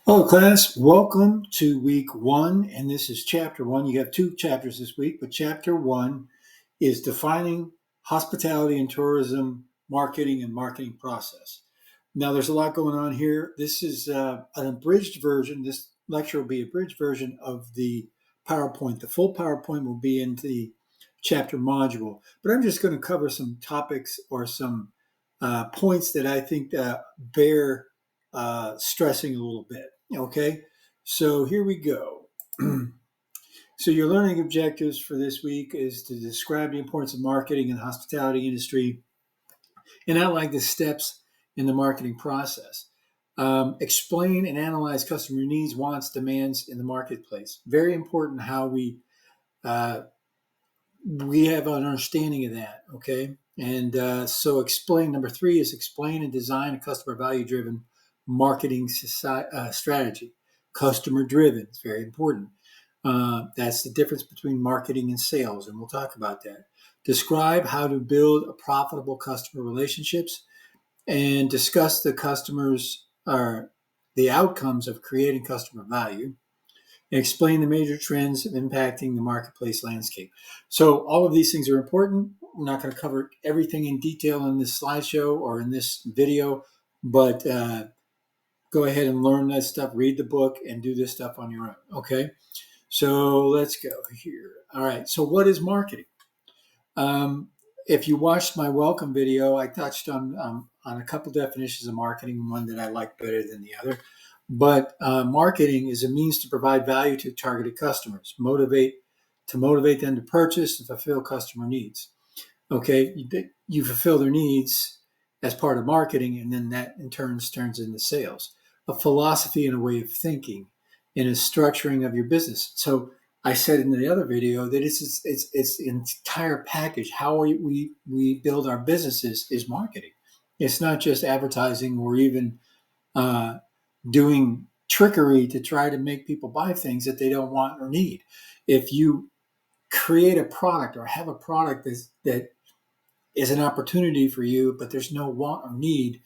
Hello, class. Welcome to week one, and this is chapter one. You have two chapters this week, but chapter one is defining hospitality and tourism marketing and marketing process. Now, there's a lot going on here. This is an abridged version. This lecture will be an abridged version of the PowerPoint. The full PowerPoint will be in the chapter module, but I'm just going to cover some topics or some points that I think bear stressing a little bit. Okay, so here we go. So your learning objectives for this week is to describe the importance of marketing in the hospitality industry and outline the steps in the marketing process. Explain and analyze customer needs, wants, demands in the marketplace. Very important how uh, we have an understanding of that. Okay, and so explain. Number three is explain and design a customer value driven marketing strategy. Customer driven is very important. That's the difference between marketing and sales, and we'll talk about that. Describe how to build a profitable customer relationships and discuss the customers or the outcomes of creating customer value and explain the major trends impacting the marketplace landscape. So all of these things are important. We're not going to cover everything in detail in this slideshow or in this video, but go ahead and learn that stuff, read the book, and do this stuff on your own. Okay, so let's go here. All right, so what is marketing? If you watched my welcome video, I touched on a couple definitions of marketing, one that I like better than the other. But marketing is a means to provide value to targeted customers, motivate them to purchase and fulfill customer needs. Okay, you fulfill their needs as part of marketing, and then that in turn turns into sales. A philosophy and a way of thinking, and a structuring of your business. So I said in the other video that it's an entire package. How we build our businesses is marketing. It's not just advertising or even uh, doing trickery to try to make people buy things that they don't want or need. If you create a product or have a product that is an opportunity for you, but there's no want or need,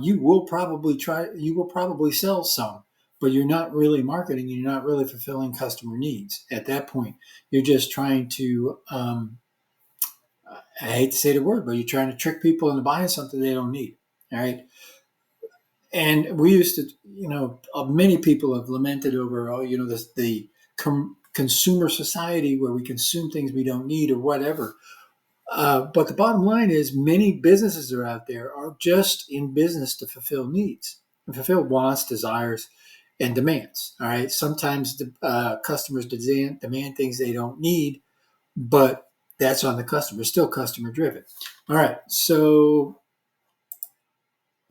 you will probably sell some, but you're not really marketing and you're not really fulfilling customer needs at that point. You're just trying to, I hate to say the word, but you're trying to trick people into buying something they don't need. All right. And we used to, many people have lamented over, the consumer society where we consume things we don't need or whatever. But the bottom line is many businesses are out there are just in business to fulfill needs, and fulfill wants, desires, and demands. All right. Sometimes the customers demand things they don't need, but that's on the customer. It's still customer driven. All right. So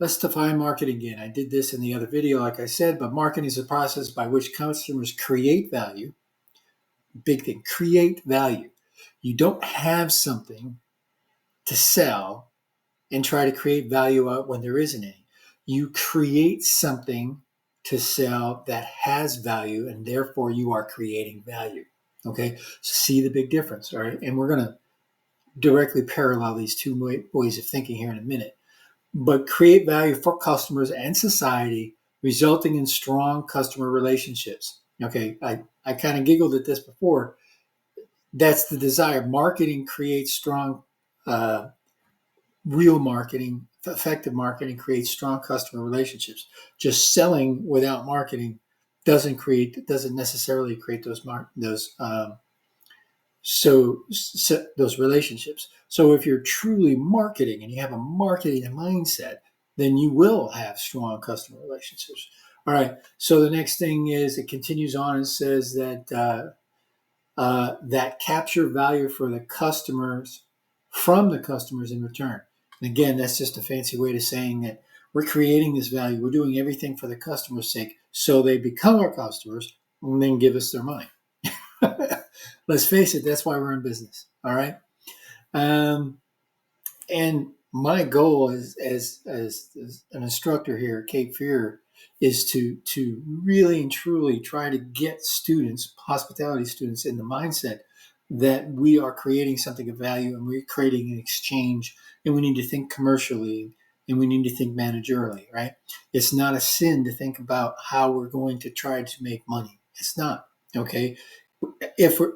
let's define marketing again. I did this in the other video, like I said, but marketing is a process by which customers create value. Big thing, create value. You don't have something to sell and try to create value out when there isn't any. You create something to sell that has value, and therefore you are creating value. Okay, see the big difference, all right? And we're going to directly parallel these two ways of thinking here in a minute. But create value for customers and society, resulting in strong customer relationships. Okay, I kind of giggled at this before. That's the desire. Marketing creates strong real marketing, effective marketing creates strong customer relationships. Just selling without marketing doesn't necessarily create those relationships. So if you're truly marketing and you have a marketing mindset, then you will have strong customer relationships. All right. So the next thing is it continues on and says that capture value for the customers from the customers in return. And again, that's just a fancy way of saying that we're creating this value. We're doing everything for the customer's sake so they become our customers and then give us their money. Let's face it, that's why we're in business. All right. And my goal as an instructor here at Cape Fear is to really and truly try to get students, hospitality students, in the mindset that we are creating something of value and we're creating an exchange, and we need to think commercially. and we need to think managerially, right? It's not a sin to think about how we're going to try to make money. It's not, okay?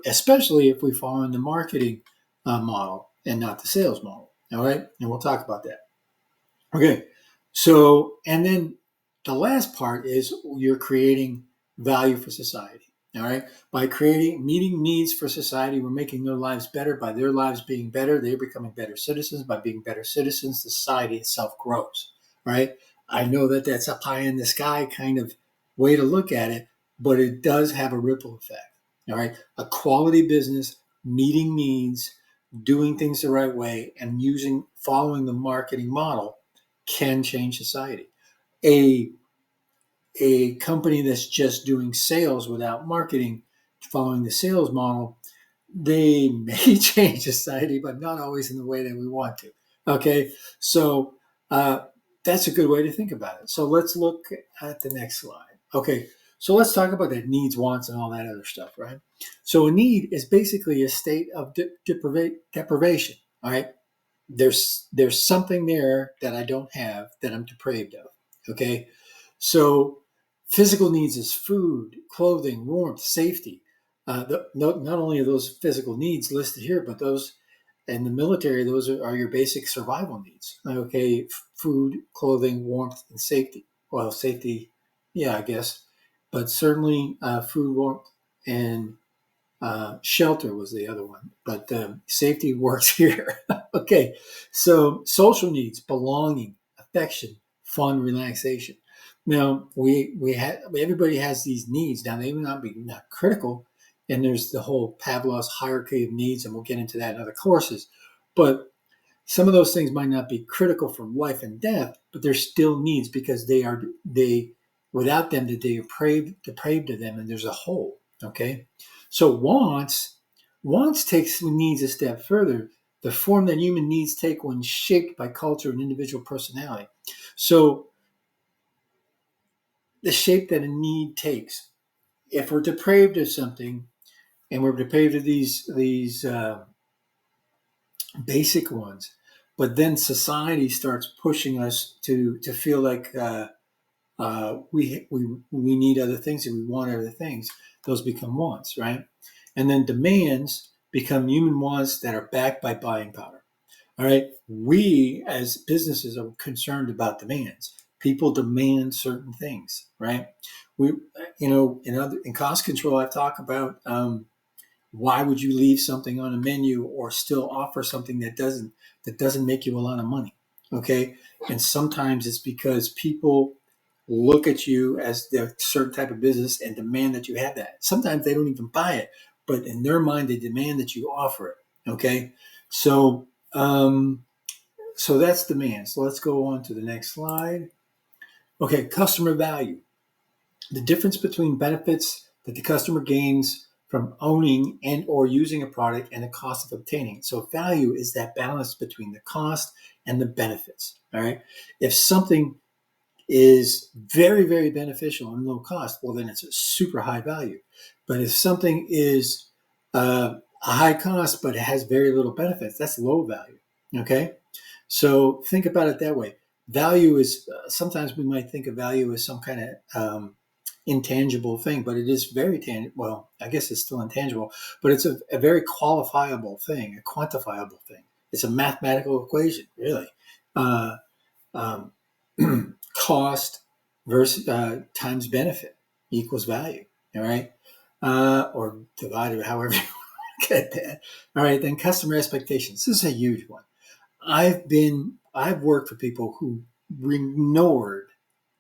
Especially if we follow in the marketing model and not the sales model, all right? And we'll talk about that. Okay, so, and then the last part is you're creating value for society. All right, by meeting needs for society, we're making their lives better. By their lives being better, they're becoming better citizens. By being better citizens, the society itself grows. Right? I know that that's a pie in the sky kind of way to look at it, but it does have a ripple effect. All right, a quality business meeting needs, doing things the right way, and following the marketing model can change society. A a company that's just doing sales without marketing, following the sales model, they may change society, but not always in the way that we want to. Okay, so uh, that's a good way to think about it. So let's look at the next slide. Okay, so let's talk about that needs, wants, and all that other stuff, right? So a need is basically a state of deprivation. All right, there's something there that I don't have that I'm depraved of. Okay, so physical needs is food, clothing, warmth, safety. Not only are those physical needs listed here, but those in the military, those are your basic survival needs. Okay, food, clothing, warmth, and safety. Well, safety, yeah, I guess, but certainly food, warmth, and shelter was the other one, but safety works here. Okay, so social needs, belonging, affection, fun, relaxation. Now everybody has these needs. Now they may not be not critical, and there's the whole Pavlov's hierarchy of needs, and we'll get into that in other courses. But some of those things might not be critical for life and death, but they're still needs because they without them the depraved of them, and there's a hole. Okay, so wants takes needs a step further. The form that human needs take when shaped by culture and individual personality. So the shape that a need takes. If we're depraved of something, and we're depraved of these basic ones, but then society starts pushing us to feel like we need other things and we want other things. Those become wants, right? And then demands become human wants that are backed by buying power. All right, we as businesses are concerned about demands. People demand certain things, right? We, in cost control, I talk about. Why would you leave something on a menu or still offer something that doesn't make you a lot of money? Okay, and sometimes it's because people look at you as a certain type of business and demand that you have that. Sometimes they don't even buy it, but in their mind they demand that you offer it. Okay, so so that's demand. So let's go on to the next slide. Okay, customer value, the difference between benefits that the customer gains from owning and or using a product and the cost of obtaining it. So value is that balance between the cost and the benefits. All right. If something is very, very beneficial and low cost, well, then it's a super high value. But if something is a high cost but it has very little benefits, that's low value. Okay. So think about it that way. Value is sometimes we might think of value as some kind of intangible thing, but it is very tangible. Well, I guess it's still intangible, but it's a very qualifiable thing, a quantifiable thing. It's a mathematical equation, really. Uh, um, cost versus times benefit equals value. All right, or divided, however you get that. All right, then customer expectations. This is a huge one. I've worked for people who ignored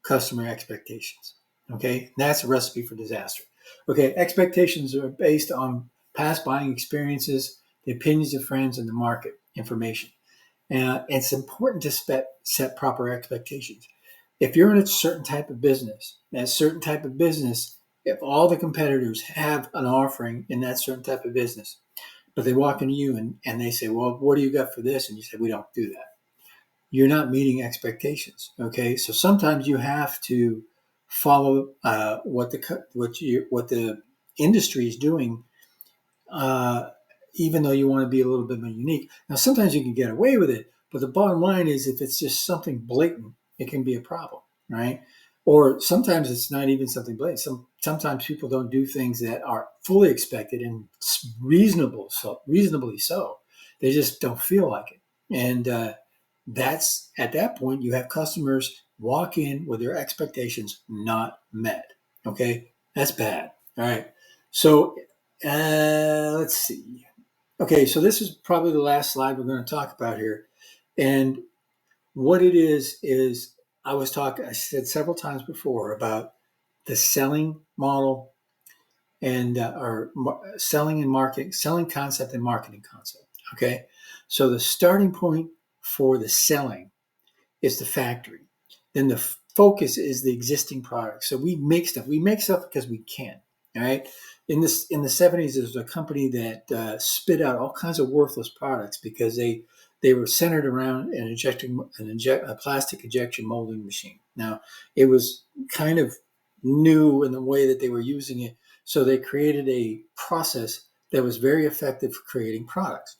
customer expectations. Okay, and that's a recipe for disaster. Okay, expectations are based on past buying experiences, the opinions of friends, and the market information. It's important to set proper expectations. If you're in a certain type of business, if all the competitors have an offering in that certain type of business, but they walk into you and they say, well, what do you got for this? And you say, we don't do that. You're not meeting expectations. Okay. So sometimes you have to follow what the industry is doing, uh, even though you want to be a little bit more unique. Now, sometimes you can get away with it, But the bottom line is, if it's just something blatant, it can be a problem, right? Or sometimes it's not even something blatant. Sometimes people don't do things that are fully expected and reasonably so. They just don't feel like it, and that's at that point you have customers walk in with their expectations not met. Okay, that's bad. All right, so let's see. Okay, so this is probably the last slide we're going to talk about here, and what it is I said several times before about the selling model and selling and marketing, selling concept and marketing concept. Okay, so the starting point for the selling is the factory. Then the focus is the existing product. So we make stuff. We make stuff because we can. All right. In the 70s, there was a company that spit out all kinds of worthless products because they were centered around a plastic injection molding machine. Now it was kind of new in the way that they were using it, so they created a process that was very effective for creating products.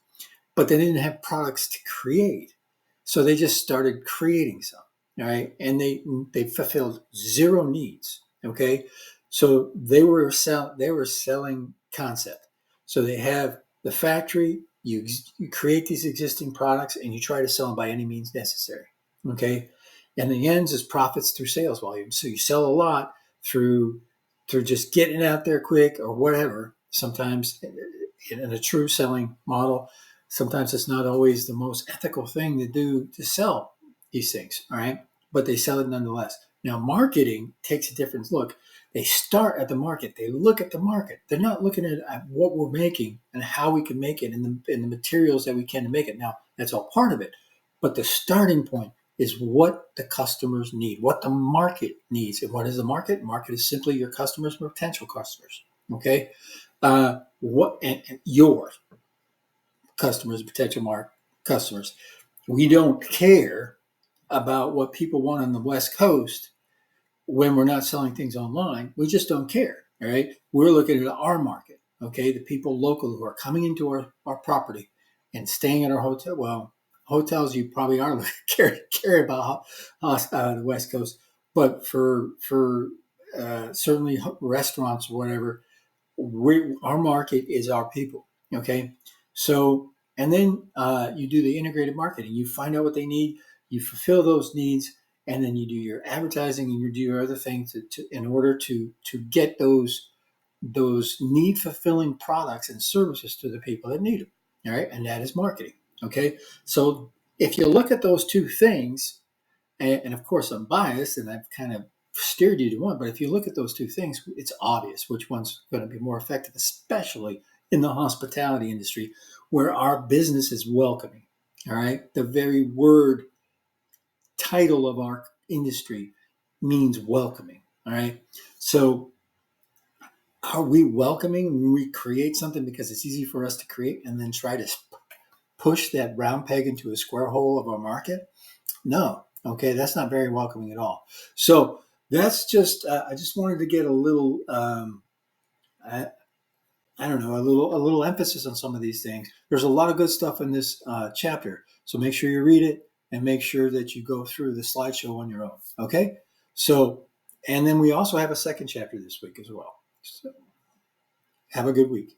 But they didn't have products to create. So they just started creating some, all right? And they fulfilled zero needs, okay? So they were selling concept. So they have the factory, you create these existing products and you try to sell them by any means necessary, okay? And the ends is profits through sales volume. So you sell a lot through just getting it out there quick or whatever. Sometimes in a true selling model, sometimes it's not always the most ethical thing to do to sell these things, all right? But they sell it nonetheless. Now, marketing takes a different look. They start at the market. They look at the market. They're not looking at what we're making and how we can make it and the materials that we can to make it. Now, that's all part of it. But the starting point is what the customers need, what the market needs. And what is the market? Market is simply your customers, potential customers, okay? And yours customers, customers. We don't care about what people want on the West Coast when we're not selling things online. We just don't care. All right. We're looking at our market. Okay. The people local who are coming into our property and staying at our hotel. Well, hotels, you probably are care about the West Coast, but for certainly restaurants or whatever, our market is our people. Okay. So, and then you do the integrated marketing. You find out what they need, you fulfill those needs, and then you do your advertising and you do your other things in order to get those need fulfilling products and services to the people that need them. All right. And that is marketing. Okay. So if you look at those two things, and of course I'm biased and I've kind of steered you to one, but if you look at those two things, it's obvious which one's going to be more effective, especially in the hospitality industry where our business is welcoming. All right. The very word title of our industry means welcoming. All right. So are we welcoming when we create something because it's easy for us to create and then try to push that round peg into a square hole of our market? No. Okay, that's not very welcoming at all. So that's just I just wanted to get a little I don't know, a little emphasis on some of these things. There's a lot of good stuff in this chapter, so make sure you read it and make sure that you go through the slideshow on your own. Okay, so and then we also have a second chapter this week as well. So have a good week.